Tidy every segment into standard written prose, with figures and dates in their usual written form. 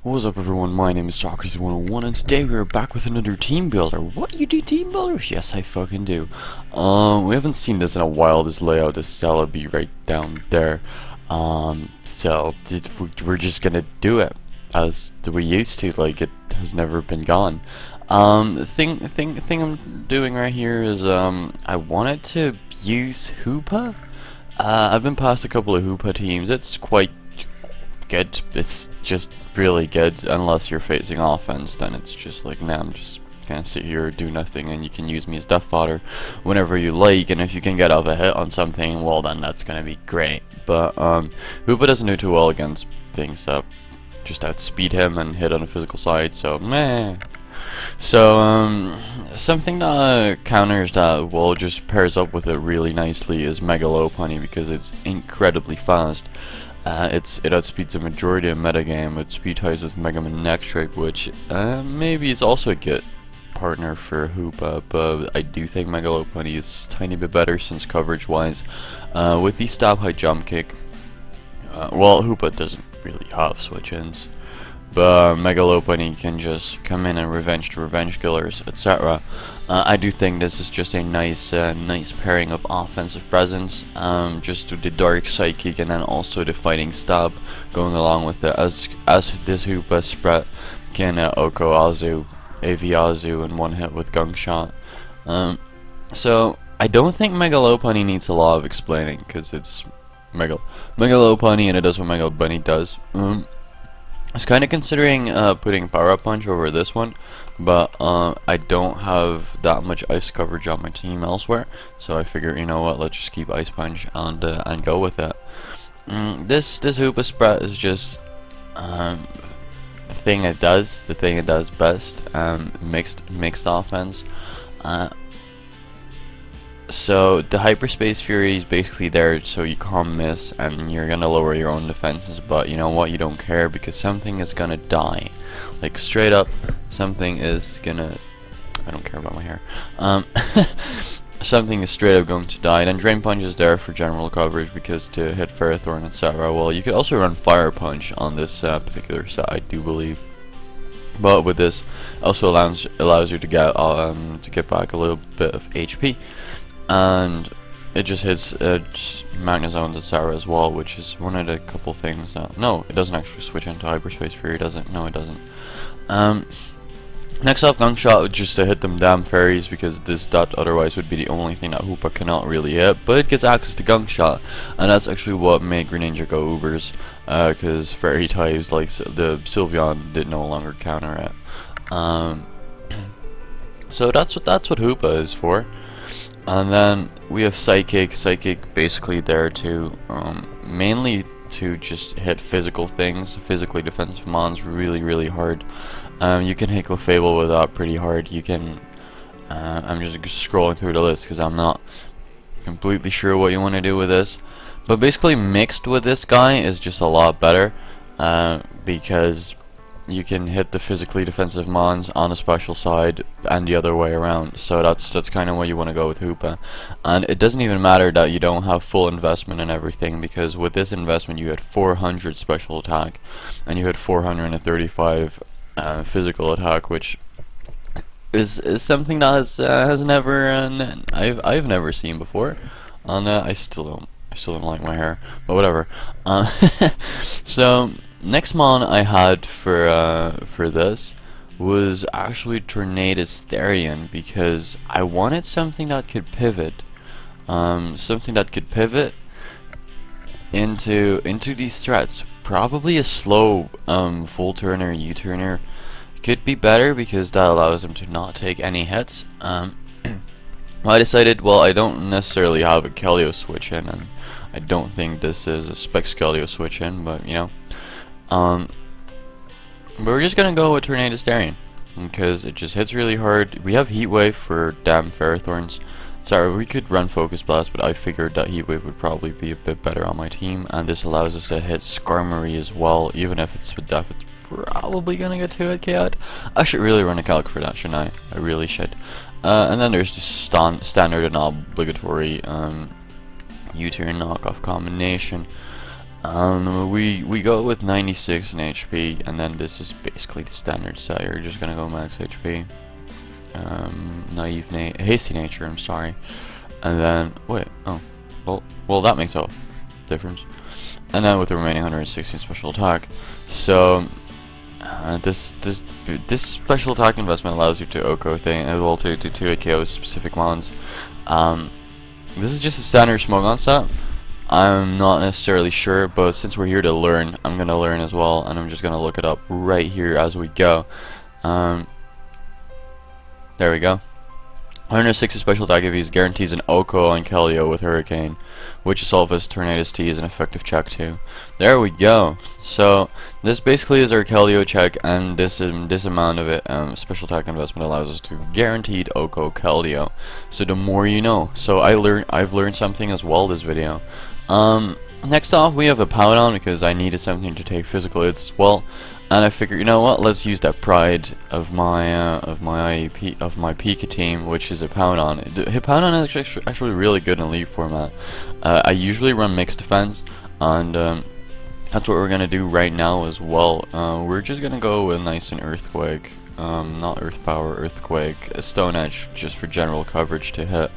What's up everyone, my name is Socrates101 and today we are back with another team builder. What, you do team builders? Yes, I fucking do. We haven't seen this in a while, this layout, this Celebi right down there. So we're just gonna do it as we used to, like it has never been gone. The thing I'm doing right here is, I wanted to use Hoopa. I've been past a couple of Hoopa teams, it's quite good, it's just really good. Unless you're facing offense, then it's just like, nah, I'm just gonna sit here, do nothing, and you can use me as death fodder whenever you like, and if you can get off a hit on something, well then that's gonna be great. But Hoopa doesn't do too well against things that just outspeed him and hit on the physical side, so meh. So something that counters that, well, just pairs up with it really nicely is Mega Lopunny, because it's incredibly fast. It outspeeds the majority of metagame. It speed ties with Mega Man Electric, which maybe is also a good partner for Hoopa, but I do think Mega Lopunny is a tiny bit better since coverage-wise. With the stab high jump kick, well, Hoopa doesn't really have switch-ins, but Mega Lopunny can just come in and revenge killers, etc. I do think this is just a nice pairing of offensive presence, just to the dark psychic and then also the fighting stab going along with it, as this Hoopa spread can Oko Azu, AV Azu in one hit with Gunk Shot. So I don't think Mega Lopunny needs a lot of explaining, because it's Mega Lopunny and it does what Mega Bunny does. I was kind of considering putting Power Up Punch over this one, but I don't have that much ice coverage on my team elsewhere, so I figure, you know what, let's just keep Ice Punch and go with it. This Hoopa spread is just the thing it does best. Mixed offense. So the Hyperspace Fury is basically there so you can't miss and you're gonna lower your own defenses, but you know what, you don't care because something is gonna die. Like straight up, something is gonna, I don't care about my hair. Something is straight up going to die. Then Drain Punch is there for general coverage, because to hit Ferrothorn, etc. Well, you could also run Fire Punch on this particular set, I do believe. But with this, also allows you to get back a little bit of HP. And it just hits Magna Zones, etc. as well, which is one of the couple things that... No, it doesn't actually switch into Hyperspace Fury, does it? No, it doesn't. Next off, Gunk Shot, just to hit them damn fairies, because this dot otherwise would be the only thing that Hoopa cannot really hit, but it gets access to Gunk Shot, and that's actually what made Greninja go Ubers, because fairy types like the Sylveon did no longer counter it. So that's what Hoopa is for. And then we have Psychic basically there to mainly to just hit physical things, physically defensive mons really hard. You can hit Clefable with that pretty hard. You can I'm just scrolling through the list because I'm not completely sure what you want to do with this, but basically mixed with this guy is just a lot better, because you can hit the physically defensive mons on the special side and the other way around. So that's kind of what you want to go with Hoopa. And it doesn't even matter that you don't have full investment and everything, because with this investment you had 400 special attack and you had 435 physical attack, which is something that has never I've never seen before. And I still don't like my hair, but whatever. So next mon I had for this was actually Tornadus Therian, because I wanted something that could pivot, into these threats. Probably a slow full turner, U-turner could be better, because that allows him to not take any hits. I decided, well, I don't necessarily have a Kelio switch in, and I don't think this is a Specs Kelio switch in, but you know. But we're just gonna go with Tornadus Therian, because it just hits really hard. We have Heat Wave for damn Ferrothorns. Sorry, we could run Focus Blast, but I figured that Heat Wave would probably be a bit better on my team, and this allows us to hit Skarmory as well, even if it's with Def. It's probably gonna get 2-hit KO'd. I should really run a calc for that, shouldn't I? I really should. And then there's just standard and obligatory U-turn knockoff combination. We go with 96 in HP, and then this is basically the standard set. You're just gonna go max HP. Hasty nature, I'm sorry. And then, wait, oh, well that makes a difference. And then with the remaining 116 special attack. So, this special attack investment allows you to OHKO thing, as well to 2-hit KO specific mons. This is just a standard Smogon set. I'm not necessarily sure, but since we're here to learn, I'm gonna learn as well, and I'm just gonna look it up right here as we go. There we go. 160 special attack if he guarantees an OHKO on Keldeo with Hurricane, which Sulfus Tornadus T is an effective check too. There we go. So this basically is our Keldeo check, and this amount of it, special attack investment allows us to guaranteed OHKO Keldeo. So the more you know. So I've learned something as well this video. Next off, we have a Powdon because I needed something to take physical hits as well. And I figured, you know what? Let's use that pride of my Pika team, which is a Powdon. Powdon is actually really good in League format. I usually run mixed defense, and that's what we're gonna do right now as well. We're just gonna go with nice and Earthquake, not Earth Power, Earthquake, Stone Edge, just for general coverage to hit.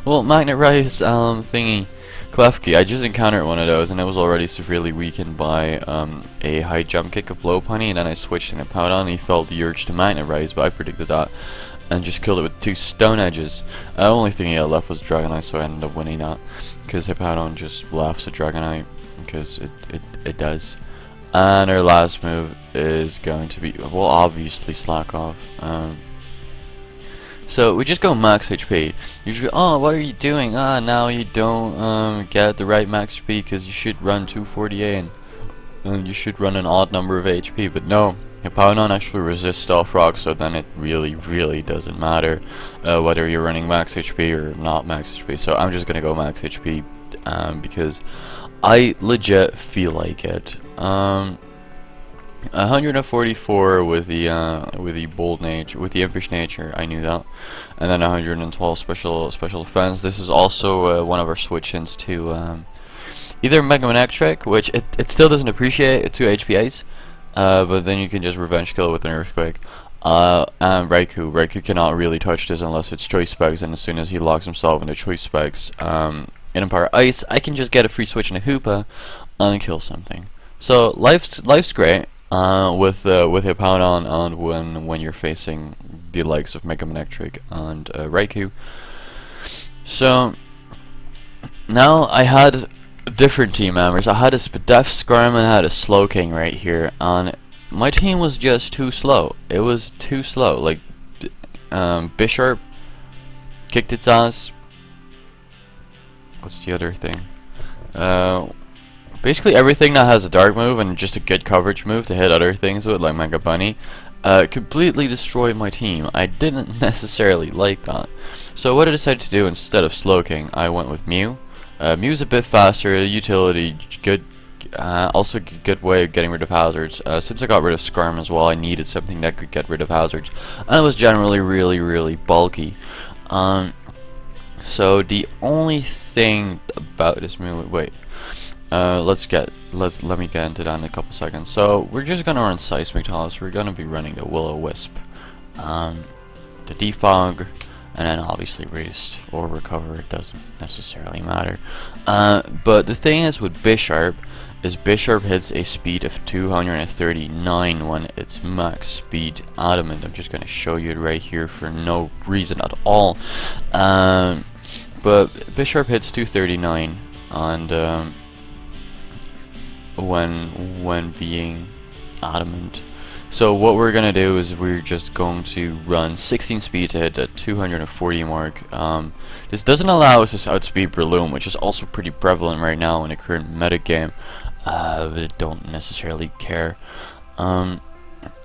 Well, Magnet Rise thingy. Klefki, I just encountered one of those, and it was already severely weakened by a high jump kick of Lopunny, and then I switched in a Powdon, and he felt the urge to Magnet Rise, but I predicted that, and just killed it with 2 Stone Edges. The only thing he had left was Dragonite, so I ended up winning that, because Hippowdon just laughs at Dragonite, because it does. And our last move is going to be, well, obviously Slack Off. So we just go max HP. Usually, oh, what are you doing? Now you don't get the right max HP because you should run 248 and you should run an odd number of HP. But no, Hippowdon actually resists Stealth Rock, so then it really doesn't matter whether you're running max HP or not max HP. So I'm just gonna go max HP because I legit feel like it. 144 with the bold nature, with the impish nature, I knew that, and then 112 special defense. This is also one of our switch-ins to either Mega Manectric, which it still doesn't appreciate 2 HPAs, but then you can just revenge kill it with an Earthquake. And Raikou cannot really touch this unless it's Choice Specs, and as soon as he locks himself into Choice Specs in Empire Ice, I can just get a free switch in a Hoopa and kill something. So life's great. With Hippowdon, and when you're facing the likes of Mega Manectric and Raikou. So now I had different team members. I had a Spadef, Skarm, and I had a Slowking right here, and my team was just too slow. It was too slow. Like Bisharp kicked its ass. What's the other thing? Basically everything that has a dark move and just a good coverage move to hit other things with, like Mega Bunny, completely destroyed my team. I didn't necessarily like that. So what I decided to do instead of Slowking, I went with Mew. Mew's a bit faster, utility, good, also good way of getting rid of hazards. Since I got rid of Skarm as well, I needed something that could get rid of hazards, and it was generally really bulky. So the only thing about this move, wait. Let me get into that in a couple seconds. So we're just gonna run Seismic Toss. We're gonna be running the Will-O-Wisp, the Defog, and then obviously Roost or Recover. It doesn't necessarily matter. But the thing is with Bisharp is Bisharp hits a speed of 239 when it's max speed Adamant. I'm just gonna show you it right here for no reason at all. But Bisharp hits 239 and when being Adamant. So what we're gonna do is we're just going to run 16 speed to hit the 240 mark. This doesn't allow us to outspeed Breloom, which is also pretty prevalent right now in the current meta game. I don't necessarily care.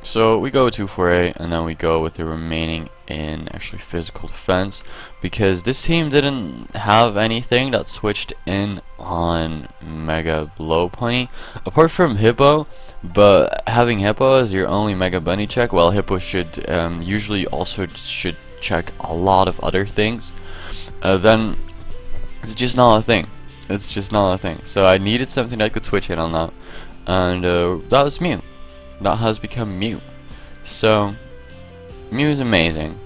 So we go 248 and then we go with the remaining in actually physical defense, because this team didn't have anything that switched in on Mega Lopunny apart from Hippo. But having Hippo as your only Mega Bunny check, well, Hippo should usually also should check a lot of other things, then it's just not a thing. It's just not a thing. So I needed something that could switch in on that, and that was Mew. That has become Mew. So Mew is amazing,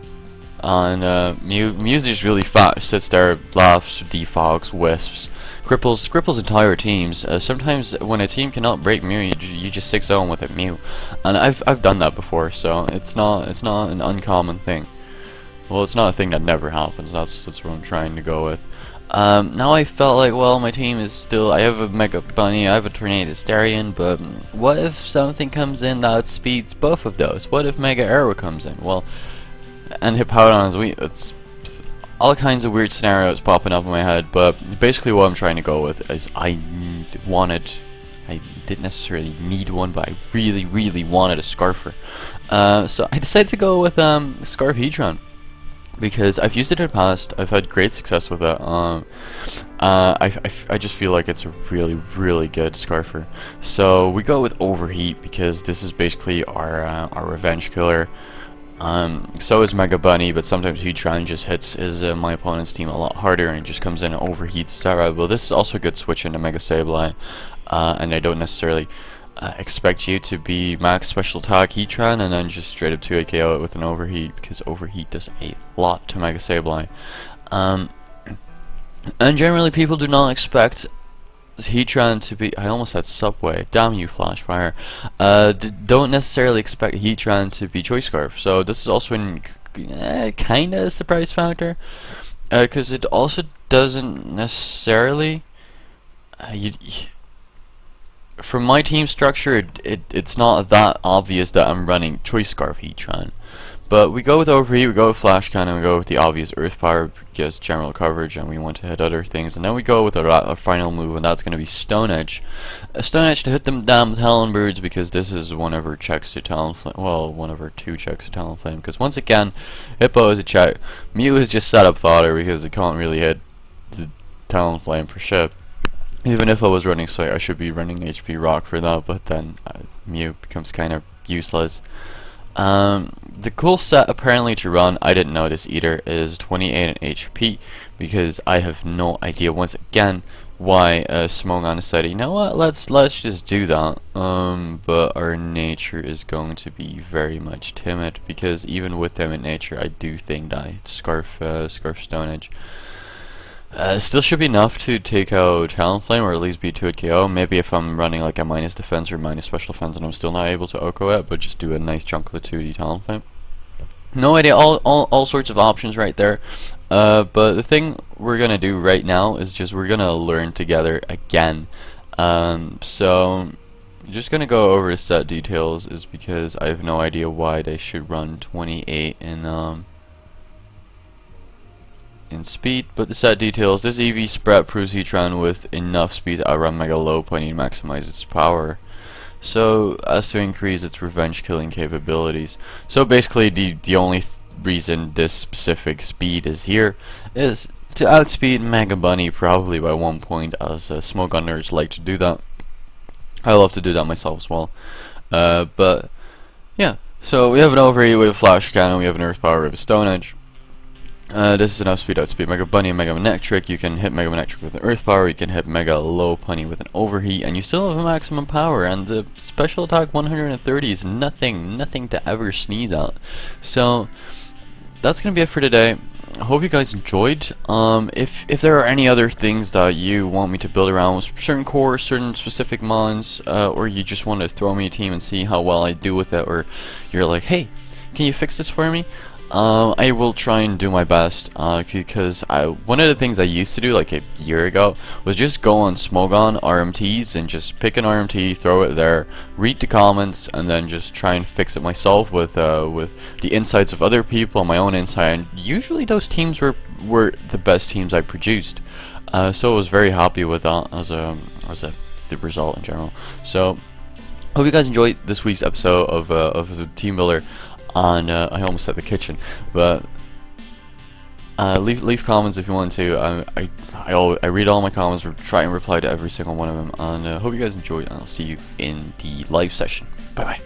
and Mew's just really fast. Sits there, laughs, defogs, wisps, cripples entire teams. Sometimes when a team cannot break Mew, you just 6-0 with a Mew, and I've done that before. So it's not an uncommon thing. Well, it's not a thing that never happens. That's what I'm trying to go with. Now I felt like, well, my team is still, I have a Mega Bunny, I have a Tornadus Darien, but what if something comes in that outspeeds both of those? What if Mega Arrow comes in? Well, and Hippowdon is weak. It's all kinds of weird scenarios popping up in my head, but basically what I'm trying to go with is I didn't necessarily need one, but I really wanted a Scarfer. So I decided to go with Scarf Heatran, because I've used it in the past. I've had great success with it. I just feel like it's a really good Scarfer. So we go with Overheat because this is basically our revenge killer. So is Mega Bunny, but sometimes Heatran just hits my opponent's team a lot harder and it just comes in and overheats, etc. Well, this is also a good switch into Mega Sableye, and I don't necessarily expect you to be max special attack Heatran and then just straight up 2 KO it with an Overheat, because Overheat does a lot to Mega Sableye. And generally people do not expect Heatran to be, I almost said Subway, damn you Flashfire, don't necessarily expect Heatran to be Choice Scarf, so this is also kinda a surprise factor, because it also doesn't necessarily, from my team structure, it's not that obvious that I'm running Choice Scarf Heatran. But we go with Overheat, we go with Flash Cannon, we go with the obvious Earth Power, gives general coverage, and we want to hit other things. And then we go with our final move, and that's going to be Stone Edge. Stone Edge to hit them damn Talonbirds, because this is one of our checks to Talonflame. Well, one of our 2 checks to Talonflame. Because once again, Hippo is a check. Mew is just set up fodder because it can't really hit the Talonflame for shit. Even if I was running Sight, I should be running HP Rock for that, but then Mew becomes kind of useless. The cool set apparently to run, I didn't know this either, is 28 in HP, because I have no idea once again why Smogon decided, you know what, let's just do that. But our nature is going to be very much timid, because even with timid nature, I do think that Scarf Stone Edge still should be enough to take out Talonflame, or at least be 2 KO. Maybe if I'm running like a minus defense or minus special defense and I'm still not able to OHKO it, but just do a nice chunk of the 2D Talonflame. No idea, all sorts of options right there. But the thing we're gonna do right now is just we're gonna learn together again. So just gonna go over the set details, is because I have no idea why they should run 28 in speed, but the set details: this EV spread proves Heatran with enough speed to outrun Mega Lopunny and maximize its power, so as to increase its revenge killing capabilities. So basically the only reason this specific speed is here is to outspeed Mega Bunny, probably by 1 point, as Smogon nerds like to do that. I love to do that myself as well. But yeah, so we have an Overheat, we have a Flash Cannon, we have an Earth Power, we have a Stone Edge. This is enough speed to outspeed Mega Bunny and Mega Manectric. You can hit Mega Manectric with an Earth Power, you can hit Mega Lopunny with an Overheat, and you still have a maximum power, and the special attack 130 is nothing to ever sneeze at. So that's gonna be it for today. I hope you guys enjoyed. If there are any other things that you want me to build around with certain cores, certain specific mons, or you just want to throw me a team and see how well I do with it, or you're like, hey, can you fix this for me? I will try and do my best, because one of the things I used to do like a year ago was just go on Smogon RMTs and just pick an RMT, throw it there, read the comments, and then just try and fix it myself with the insights of other people and my own insight. And usually those teams were the best teams I produced, so I was very happy with that as the result in general. So hope you guys enjoyed this week's episode of the Teambuilder. And I almost said the kitchen, but leave comments if you want to. I read all my comments, try and reply to every single one of them, and hope you guys enjoyed, and I'll see you in the live session. Bye bye.